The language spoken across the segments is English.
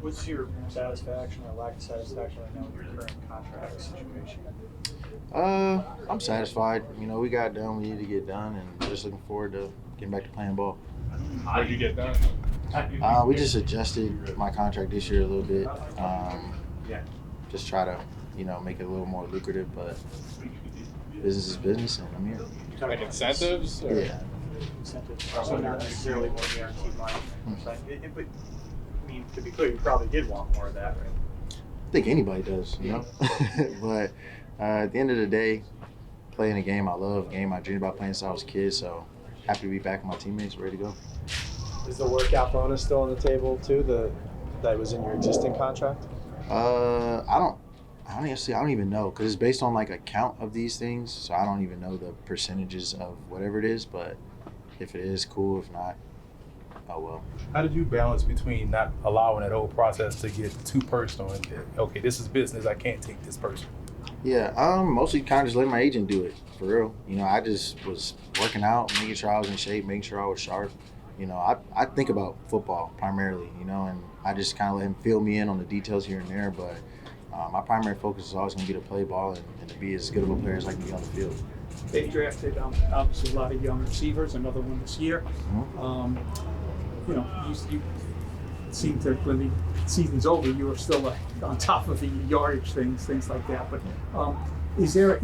What's your satisfaction or lack of satisfaction right now with your current contract situation? I'm satisfied. We got done. We need to get done, and just looking forward to getting back to playing ball. How did you get done? We just adjusted my contract this year a little bit. Just try to, make it a little more lucrative, but business is business, and I'm here. Like incentives? Or? Yeah. Incentives, so not necessarily more guaranteed money. But to be clear, you probably did want more of that, right? I think anybody does, But at the end of the day, playing a game I love, a game I dreamed about playing since I was a kid, so happy to be back with my teammates, ready to go. Is the workout bonus still on the table too? That was in your existing contract? Honestly, I don't even know because it's based on like a count of these things, so I don't even know the percentages of whatever it is. But if it is, cool. If not, oh well. How did you balance between not allowing that whole process to get too personal and okay, this is business, I can't take this personal? Yeah, mostly kind of just letting my agent do it for real. I just was working out, making sure I was in shape, making sure I was sharp. I think about football primarily, and I just kind of let him fill me in on the details here and there. But my primary focus is always going to be to play ball and to be as good of a player as I can be on the field. They've drafted obviously a lot of young receivers, another one this year. Mm-hmm. You seem to, when the season's over, you are still on top of the yardage things like that. But is it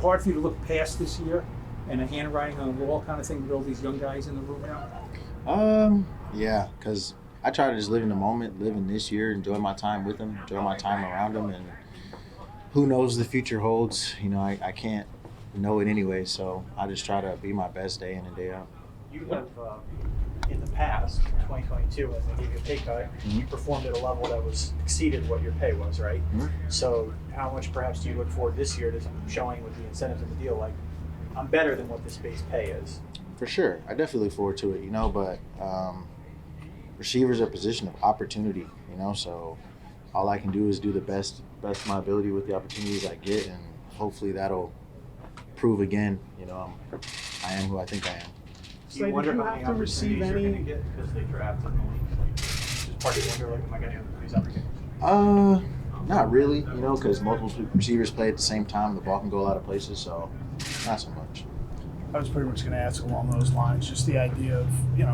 hard for you to look past this year and a handwriting on the wall kind of thing with all these young guys in the room now? Yeah, because I try to just live in the moment, live in this year, enjoy my time with them, enjoy my time around them, and who knows the future holds. I can't know it anyway, so I just try to be my best day in and day out. You have, in the past, 2022, when they gave you a pay cut, you performed at a level that exceeded what your pay was, right? Mm-hmm. So how much perhaps do you look forward this year to showing with the incentives in the deal, like, I'm better than what this base pay is? For sure. I definitely look forward to it, but receivers are a position of opportunity, so all I can do is do the best of my ability with the opportunities I get, and hopefully that'll prove again, I am who I think I am. Do you wonder how many opportunities you're going to get because they drafted me? Just part of you wonder, am I going to get these opportunities? Not really, because multiple receivers play at the same time. The ball can go a lot of places, so not so much. I was pretty much going to ask along those lines, just the idea of, you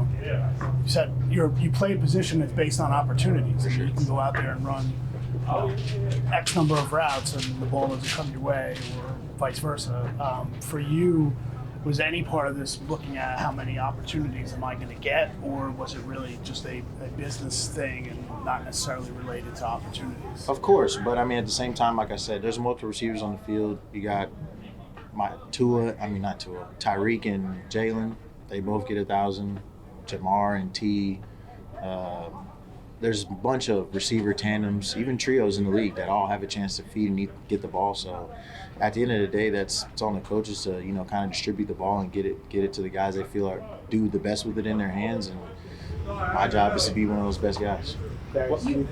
said you play a position that's based on opportunities. Sure. You can go out there and run X number of routes and the ball doesn't come your way, or vice versa. For you, was any part of this looking at how many opportunities am I going to get, or was it really just a business thing and not necessarily related to opportunities? Of course, but at the same time, like I said, there's multiple receivers on the field. You got Tyreek and Jalen, they both get 1,000. Jamar and T. There's a bunch of receiver tandems, even trios in the league that all have a chance to feed and get the ball. So at the end of the day, it's on the coaches to kind of distribute the ball and get it to the guys they feel do the best with it in their hands. And my job is to be one of those best guys. Darius, do you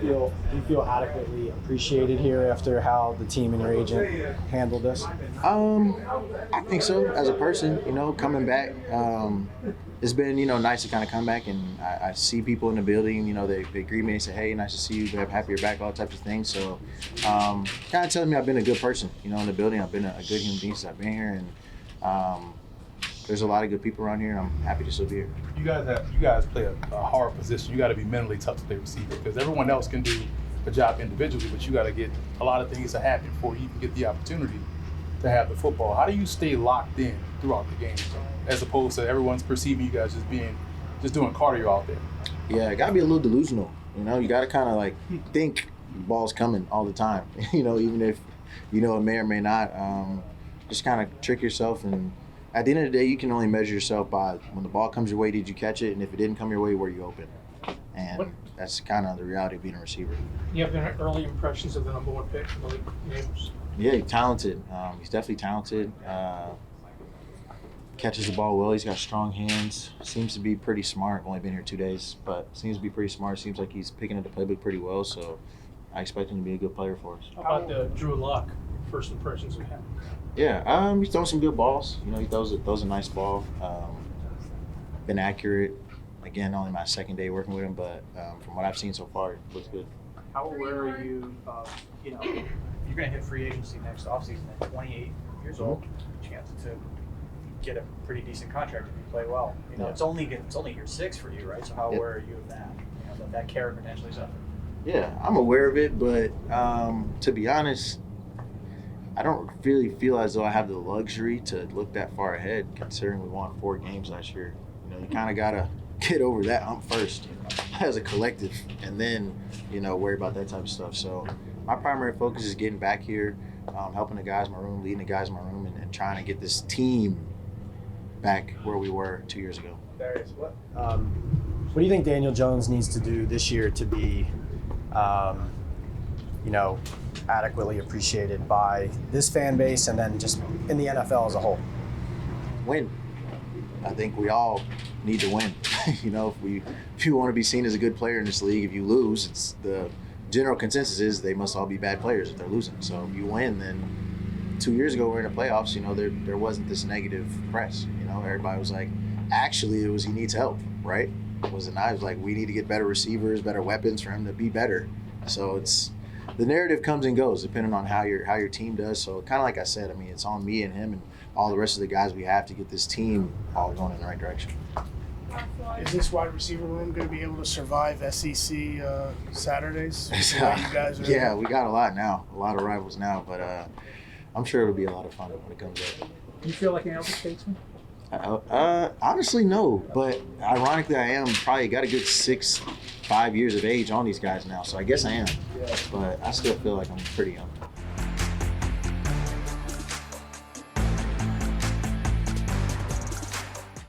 feel adequately appreciated here after how the team and your agent handled this? I think so. As a person, coming back, it's been nice to kind of come back, and I see people in the building. They greet me and say, "Hey, nice to see you. I'm happy you're back." All types of things. So, kind of telling me I've been a good person. In the building, I've been a good human being since I've been here, and there's a lot of good people around here, and I'm happy to still be here. You guys play a hard position. You got to be mentally tough to play receiver because everyone else can do a job individually, but you got to get a lot of things to happen before you even get the opportunity to have the football. How do you stay locked in throughout the game, as opposed to everyone's perceiving you guys just doing cardio out there? Yeah, it got to be a little delusional. You got to kind of think the ball's coming all the time. Even if it may or may not. Just kind of trick yourself, and at the end of the day, you can only measure yourself by when the ball comes your way, did you catch it? And if it didn't come your way, were you open? And that's kind of the reality of being a receiver. You have any early impressions of the number one pick from the league neighbors? Yeah, he's talented. He's definitely talented. Catches the ball well. He's got strong hands. Seems to be pretty smart. Only been here 2 days, but seems to be pretty smart. Seems like he's picking up the playbook pretty well. So I expect him to be a good player for us. How about Drew Lock? First impressions of him? Yeah, he's throwing some good balls. He throws a nice ball. Been accurate. Again, only my second day working with him, but from what I've seen so far, it looks good. How aware are you of, you're going to hit free agency next offseason at 28 years old, chance to get a pretty decent contract if you play well. It's only year 6 for you, right? So how aware are you of that? That carrot potentially suffer. Yeah, I'm aware of it, but to be honest, I don't really feel as though I have the luxury to look that far ahead, considering we won 4 games last year. You kind of gotta get over that hump first, as a collective, and then worry about that type of stuff. So my primary focus is getting back here, helping the guys in my room, leading the guys in my room, and trying to get this team back where we were 2 years ago. Darius, what do you think Daniel Jones needs to do this year to be, adequately appreciated by this fan base and then just in the NFL as a whole? Win. I think we all need to win. If you want to be seen as a good player in this league, if you lose, it's the general consensus is they must all be bad players if they're losing. So if you win, then 2 years ago we were in the playoffs. There wasn't this negative press. Everybody was like, actually, it was he needs help, right? Was it not? It was like we need to get better receivers, better weapons for him to be better. So it's the narrative comes and goes depending on how your team does. So kind of like I said, it's on me and him and all the rest of the guys we have to get this team all going in the right direction. Is this wide receiver room going to be able to survive SEC Saturdays? The way you guys are Yeah, we got a lot now, a lot of rivals now, but I'm sure it'll be a lot of fun when it comes up. You feel like an elder statesman? Honestly, no. But ironically, I am probably got a good 5 years of age on these guys now, so I guess I am. But I still feel like I'm pretty young.